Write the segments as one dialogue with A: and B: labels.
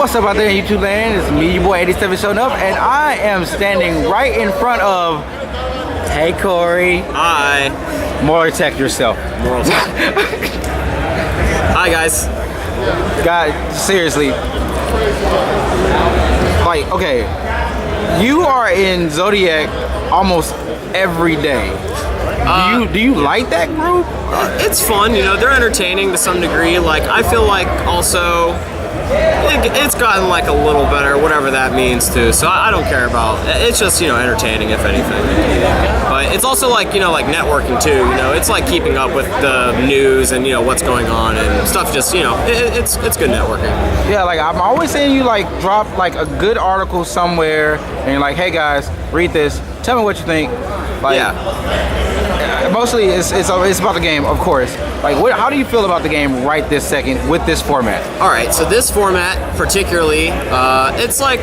A: What's up out there in YouTube land? It's me, your boy 87 showing up, and I am standing right in front of. Hey, Korey.
B: Hi.
A: Moral tech yourself.
B: Moral tech. Hi, guys.
A: God, seriously. Like, okay, you are in Zodiac almost every day. Do you like that group?
B: It's fun, you know, they're entertaining to some degree. Like, I feel like also it's gotten like a little better, whatever that means too. So I don't care about it's just, you know, entertaining if anything. But it's also like, you know, like networking too, you know, it's like keeping up with the news and, you know, what's going on and stuff. Just, you know, it's good networking.
A: Yeah, like I'm always saying, you like drop like a good article somewhere and you're like, hey guys, read this, tell me what you think. Like, yeah. Mostly it's about the game, of course. Like, how do you feel about the game right this second with this format?
B: All right, so this format particularly, it's like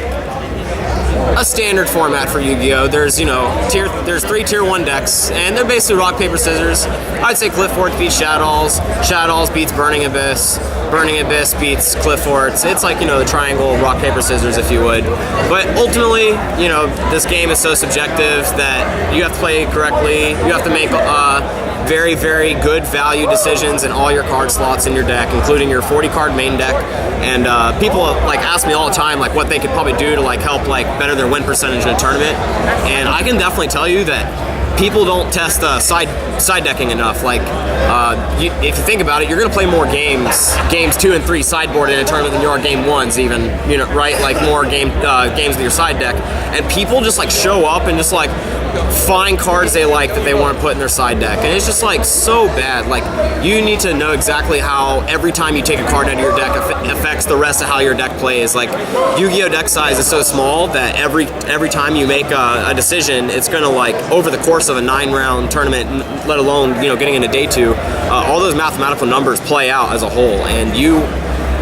B: a standard format for Yu-Gi-Oh! There's, you know, there's 3 tier 1 decks, and they're basically rock, paper, scissors. I'd say Cliff Forts beats Shadows, Shadows beats Burning Abyss, Burning Abyss beats Cliff Forts. It's like, you know, the triangle, rock, paper, scissors, if you would. But ultimately, you know, this game is so subjective that you have to play correctly. You have to make very, very good value decisions in all your card slots in your deck, including your 40 card main deck. And people like ask me all the time like what they could probably do to like help like better their win percentage in a tournament. And I can definitely tell you that people don't test side decking enough. Like, if you think about it, you're gonna play more games 2 and 3 sideboard in a tournament than you are game 1s even, you know, right? Like more games with your side deck. And people just like show up and just like find cards they like that they want to put in their side deck, and it's just like so bad. Like, you need to know exactly how every time you take a card out of your deck affects the rest of how your deck plays. Like, Yu-Gi-Oh! Deck size is so small that every time you make a decision, it's gonna like over the course of a 9-round tournament, let alone, you know, getting into day 2, all those mathematical numbers play out as a whole, and you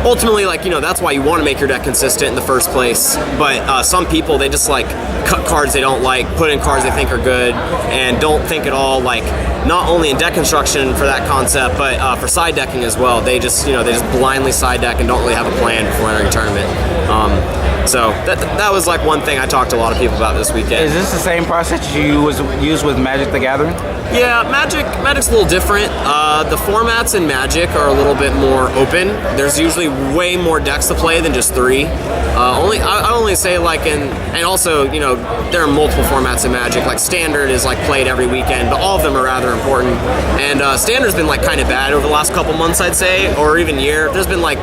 B: ultimately, like, you know, that's why you want to make your deck consistent in the first place. But some people, they just like cut cards they don't like, put in cards they think are good, and don't think at all, like, not only in deck construction for that concept, but for side decking as well. They just, you know, they just blindly side deck and don't really have a plan before entering a tournament. So that was like one thing I talked to a lot of people about this weekend.
A: Is this the same process you use with Magic the Gathering?
B: Yeah, Magic's a little different. The formats in Magic are a little bit more open. There's usually way more decks to play than just 3. I only say like and also, you know, there are multiple formats in Magic. Like Standard is like played every weekend, but all of them are rather important. And Standard's been like kind of bad over the last couple months, I'd say, or even year. There's been like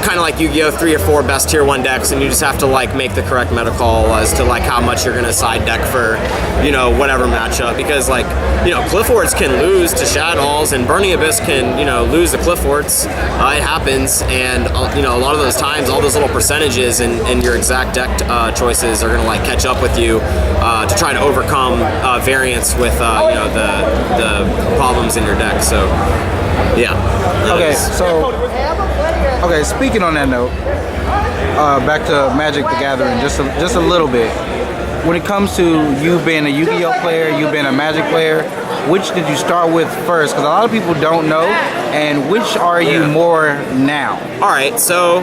B: kind of like Yu-Gi-Oh! 3 or 4 best tier 1 decks, and you just have to like make the correct meta call as to like how much you're gonna side deck for, you know, whatever matchup. Because like, you know, Cliff Forts can lose to Shadows, and Burning Abyss can, you know, lose to Cliff Forts. It happens, and you know, a lot of those times, all those little percentages and your exact deck choices are gonna like catch up with you to try to overcome variance with you know, the problems in your deck. So yeah.
A: Okay, speaking on that note, back to Magic the Gathering just a little bit. When it comes to you being a Yu-Gi-Oh! Player, you being a Magic player, which did you start with first? Because a lot of people don't know, and which are you more now?
B: All right, so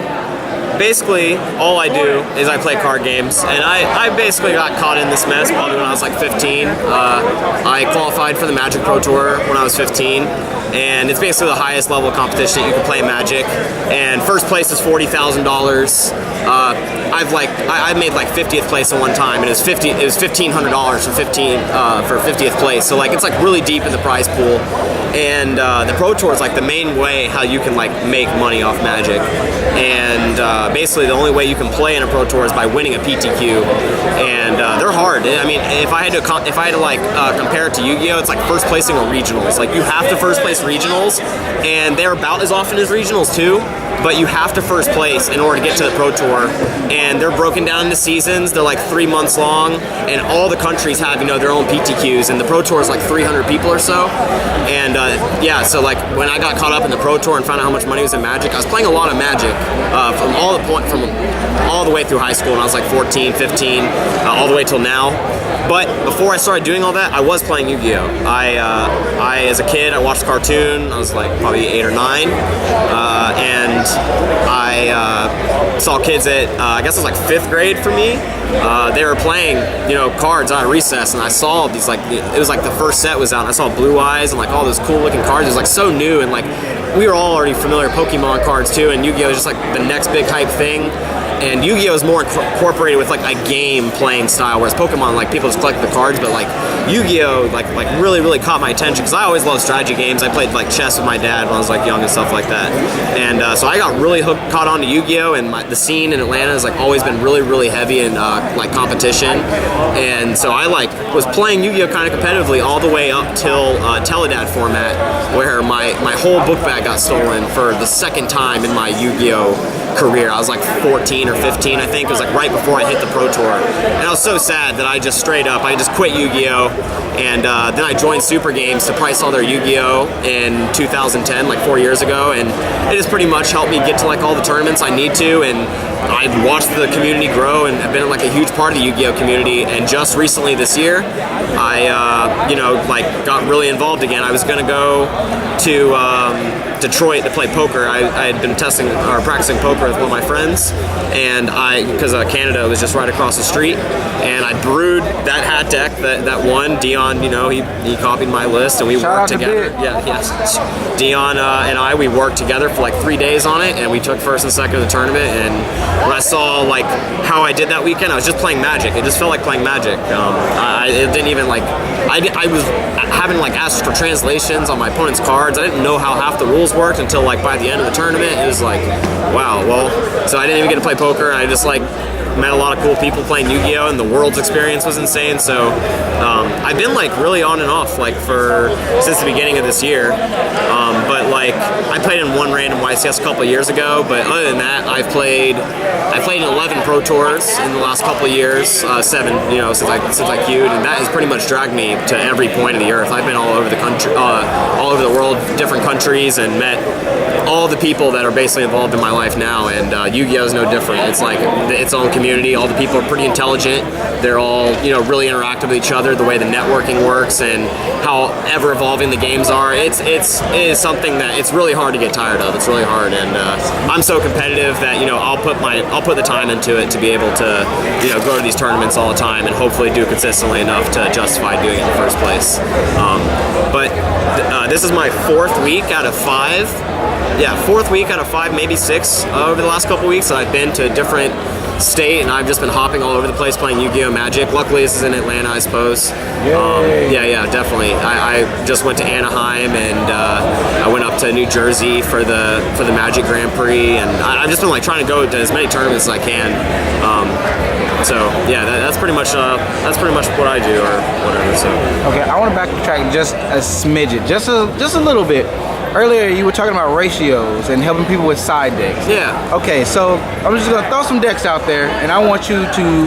B: basically all I do is I play card games, and I basically got caught in this mess probably when I was like 15. I qualified for the Magic Pro Tour when I was 15, and it's basically the highest level of competition that you can play in Magic, and first place is $40,000. I made like 50th place at one time, and it was $1,500 for 50th place. So like, it's like really deep in the prize pool, and the Pro Tour is like the main way how you can like make money off Magic, and basically the only way you can play in a Pro Tour is by winning a PTQ, and they're hard. I mean, if I had to like compare it to Yu-Gi-Oh, it's like first placing or regionals. Like, you have to first place regionals, and they're about as often as regionals too. But you have to first place in order to get to the Pro Tour, and they're broken down into seasons. They're like 3 months long, and all the countries have, you know, their own PTQs, and the Pro Tour is like 300 people or so. And yeah, so like when I got caught up in the Pro Tour and found out how much money was in Magic, I was playing a lot of Magic from all the way through high school when I was like 14, 15, all the way till now. But before I started doing all that, I was playing Yu-Gi-Oh! I as a kid, I watched the cartoon. I was like probably 8 or 9, and I saw kids at I guess it was like 5th grade for me. They were playing, cards on recess, and I saw these it was like the first set was out. And I saw Blue Eyes and like all those cool looking cards. It was like so new, and like we were all already familiar with Pokemon cards too, and Yu-Gi-Oh is just like the next big hype thing. And Yu-Gi-Oh is more incorporated with like a game playing style, whereas Pokemon, like people just collect the cards, but like Yu-Gi-Oh like really caught my attention because I always loved strategy games. I played like chess with my dad when I was like young and stuff like that, and so I got really caught on to Yu-Gi-Oh, and the scene in Atlanta has like always been really heavy in like competition, and so I like was playing Yu-Gi-Oh kind of competitively all the way up till Teledad format, where my whole book bag got stolen for the second time in my Yu-Gi-Oh career. I was like 14 or 15, I think. It was like right before I hit the Pro Tour. And I was so sad that I just quit Yu-Gi-Oh! And then I joined Super Games to price all their Yu-Gi-Oh! In 2010, like 4 years ago. And it has pretty much helped me get to like all the tournaments I need to. And I've watched the community grow and have been like a huge part of the Yu-Gi-Oh! Community. And just recently this year, I, got really involved again. I was going to go to Detroit to play poker. I had been practicing poker with one of my friends, and because Canada was just right across the street, and I brewed that hat deck that won. Dion, he copied my list, and we worked together. Dion and we worked together for like 3 days on it, and we took first and second of the tournament. And when I saw like how I did that weekend, I was just playing Magic. It just felt like playing Magic. It didn't even like I was having like asked for translations on my opponent's cards. I didn't know how half the rules worked until like by the end of the tournament. It was like, wow. Well, so I didn't even get to play poker, and I just like met a lot of cool people playing Yu-Gi-Oh, and the Worlds experience was insane. So I've been like really on and off like since the beginning of this year. But like I played in one random YCS a couple of years ago, but other than that, I played in 11 Pro Tours in the last couple of years, 7, since I queued, and that has pretty much dragged me to every point of the earth. I've been all over the country, all over the world, different countries, and met all the people that are basically involved in my life now. And Yu-Gi-Oh is no different. It's like its own community. All the people are pretty intelligent. They're all really interactive with each other. The way the networking works and how ever evolving the games are. It is something that it's really hard to get tired of. It's really hard, and I'm so competitive that I'll put the time into it to be able to go to these tournaments all the time and hopefully do consistently enough to justify doing it in the first place. But this is my 4th week out of 5. Yeah, 4th week out of 5, maybe 6 over the last couple weeks that I've been to a different state, and I've just been hopping all over the place playing Yu-Gi-Oh! Magic. Luckily, this is in Atlanta, I suppose. Yeah, definitely. I just went to Anaheim, and I went up to New Jersey for the Magic Grand Prix, and I've just been like trying to go to as many tournaments as I can. So yeah, that's pretty much what I do or whatever. So
A: okay, I want to backtrack just a smidget, just a little bit. Earlier, you were talking about ratios and helping people with side decks.
B: Yeah.
A: Okay, so I'm just gonna throw some decks out there, and I want you to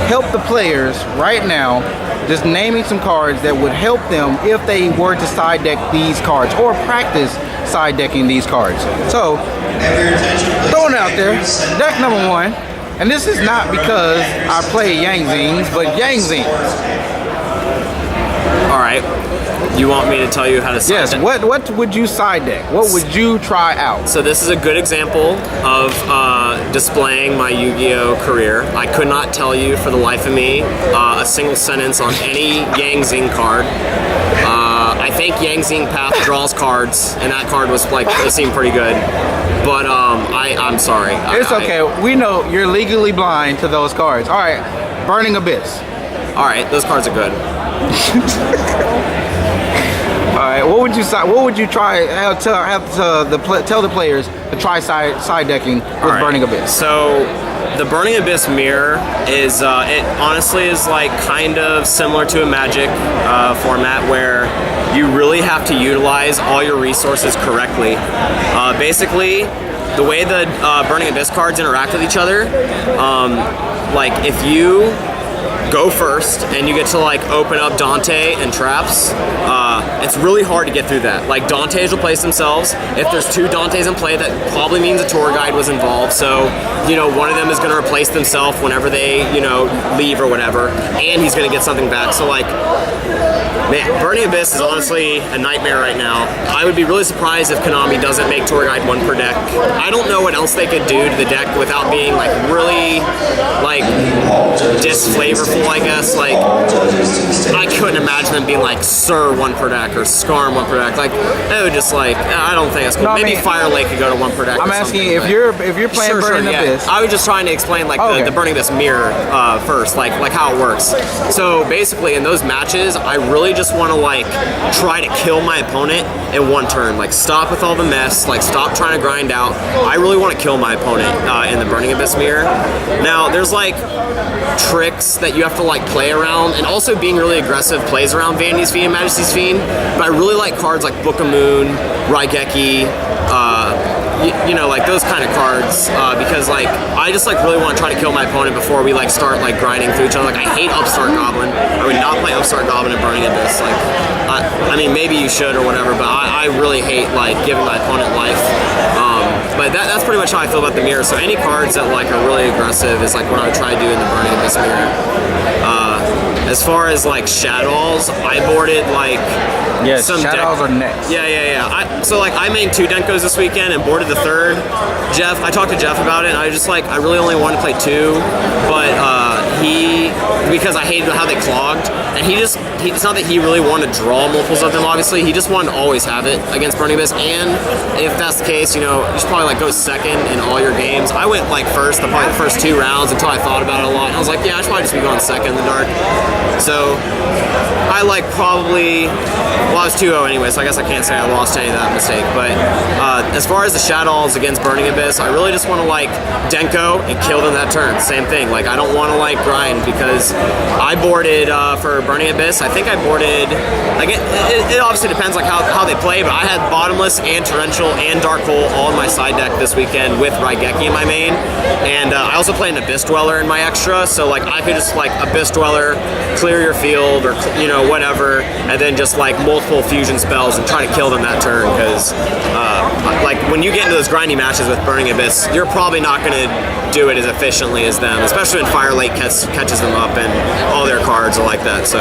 A: help the players right now, just naming some cards that would help them if they were to side deck these cards or practice side decking these cards. So, throwing it out there, deck number 1, and this is not because I play Yang Zings, but Yang Zings.
B: All right. You want me to tell you how to side deck?
A: Yes, what would you side deck? What would you try out?
B: So this is a good example of displaying my Yu-Gi-Oh career. I could not tell you for the life of me a single sentence on any Yang Zing card. I think Yang Zing Path draws cards, and that card was like, it seemed pretty good. But I'm sorry.
A: It's okay. We know you're legally blind to those cards. All right, Burning Abyss.
B: All right, those cards are good.
A: All right, what would you try? Tell the players to try side decking with Burning Abyss.
B: So the Burning Abyss mirror is it honestly is like kind of similar to a Magic format where you really have to utilize all your resources correctly. Basically, the way the Burning Abyss cards interact with each other, like if you go first, and you get to like open up Dante and traps. It's really hard to get through that. Like Dantes will place themselves. If there's 2 Dantes in play, that probably means a tour guide was involved. So, you know, one of them is going to replace themselves whenever they, you know, leave or whatever, and he's going to get something back. So like, man, Burning Abyss is honestly a nightmare right now. I would be really surprised if Konami doesn't make tour guide 1 per deck. I don't know what else they could do to the deck without being like really like disflavorful, I guess. Like, I couldn't imagine them being like Sir 1 per deck or Skarm 1 per deck. Like, it would just like, I don't think that's cool.
A: No,
B: maybe
A: I mean,
B: Fire Lake could go to 1 per deck.
A: I'm asking if you're playing Burning Abyss.
B: I was just trying to explain like the Burning Abyss mirror first, like how it works. So basically, in those matches, I really just want to like try to kill my opponent in 1 turn. Like, stop with all the mess. Like, stop trying to grind out. I really want to kill my opponent in the Burning Abyss mirror. Now, there's like tricks that you have to like play around, and also being really aggressive plays around Vanity's Fiend and Majesty's Fiend. But I really like cards like Book of Moon, Raigeki, you know, like those kind of cards, because like I just like really want to try to kill my opponent before we like start like grinding through each other. Like, I hate Upstart Goblin. I would not play Upstart Goblin in Burning Abyss. Like, I mean, maybe you should or whatever, but I really hate like giving my opponent life. But that's pretty much how I feel about the mirror. So any cards that like are really aggressive is like what I would try to do in the Burning Abyss mirror. As far as like Shadows, I boarded like some
A: Shadows are next.
B: Yeah. So like I made 2 Denkos this weekend and boarded the 3rd. I talked to Jeff about it, and I just like, I really only wanted to play 2, but because I hated how they clogged, and it's not that he really wanted to draw multiples of them, obviously, he just wanted to always have it against Burning Abyss. And if that's the case, you know, you should probably like go 2nd in all your games. I went like first, probably the first 2 rounds until I thought about it a lot, and I was like, yeah, I should probably just be going 2nd in the dark. So I like probably, well, I was 2-0 anyway, so I guess I can't say I lost any of that mistake. But as far as the Shadows against Burning Abyss, I really just want to like Denko and kill them that turn. Same thing. Like, I don't want to like grind, because I boarded for Burning Abyss. I think I boarded, like it obviously depends like how they play, but I had Bottomless and Torrential and Dark Hole all in my side deck this weekend with Raigeki in my main, and I also played an Abyss Dweller in my extra, so like I could just like Abyss Dweller, clear your field, or you know, whatever, and then just like multiple fusion spells and try to kill them that turn, because like when you get into those grindy matches with Burning Abyss, you're probably not going to do it as efficiently as them, especially when Fire Lake catches them up and all their cards are like that. So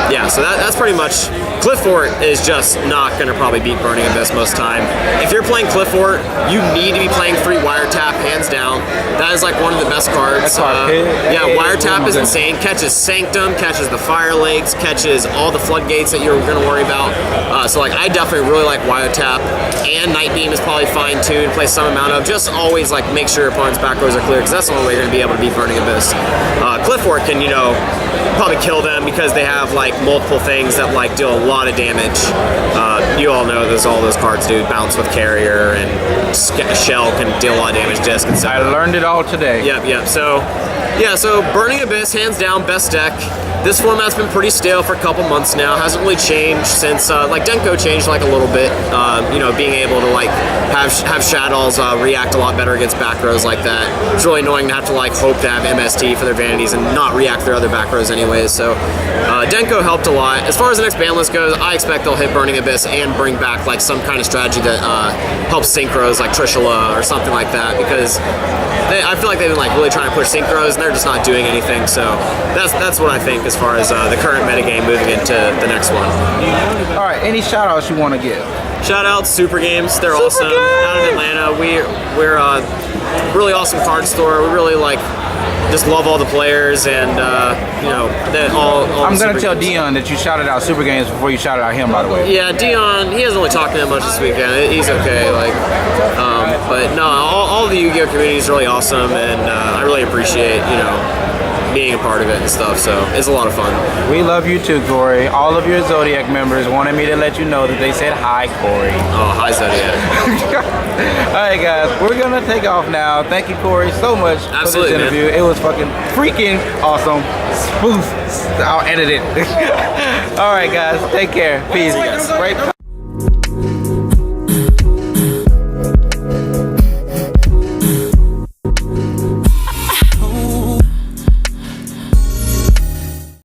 B: yeah, so that's pretty much, Cliff Fort is just not going to probably beat Burning Abyss most time. If you're playing Cliff Fort, you need to be playing 3 Wiretap, hands down. That is like one of the best cards. Yeah, Wiretap is insane. Catches Sanctum, catches the Fire Lakes, catches all the floodgates that you're going to worry about. So like, I definitely really like Wiretap, and Night Beam is probably fine too to play some amount of. Just always like make sure your opponent's back rows are clear, because that's the only way you're going to be able to beat Burning Abyss. Cliff Fort can, you know, probably kill them because they have like multiple things that like deal a lot of damage. You all know all those cards do. Bounce with Carrier, and Shell can deal a lot of damage, Disc, and stuff.
A: I learned it all today.
B: Yep. So yeah, so Burning Abyss, hands down, best deck. This format's been pretty stale for a couple months now. Hasn't really changed since like Denko changed like a little bit. You know, being able to like have Shadows react a lot better against back rows like that. It's really annoying to have to like hope to have MST for their vanities and not react their other back rows anyways. So Denko helped a lot. As far as the next ban list goes, I expect they'll hit Burning Abyss and bring back like some kind of strategy that helps synchros, like Trishula or something like that, because I feel like they've been like really trying to push synchros and they're just not doing anything. So that's what I think as far as the current metagame moving into the next one.
A: All right, any shout outs you want to give?
B: Shout out Super Games, they're awesome. Out of Atlanta, we're a really awesome card store. We really like just love all the players, and you know,
A: I'm gonna tell Dion that you shouted out Super Games before you shouted out him, by the way.
B: Yeah, Dion, he hasn't really talked to him much this weekend. He's okay, like, but no, all the Yu-Gi-Oh community is really awesome, and I really appreciate, you know, being a part of it and stuff, so it's a lot of fun.
A: We love you too, Korey. All of your Zodiac members wanted me to let you know that they said hi, Korey.
B: Oh, hi, Zodiac.
A: Alright guys, we're gonna take off now. Thank you, Korey, so much for this interview. Man. It was fucking freaking awesome. Smooth. I'll edit it. Alright guys, take care. Peace. Right.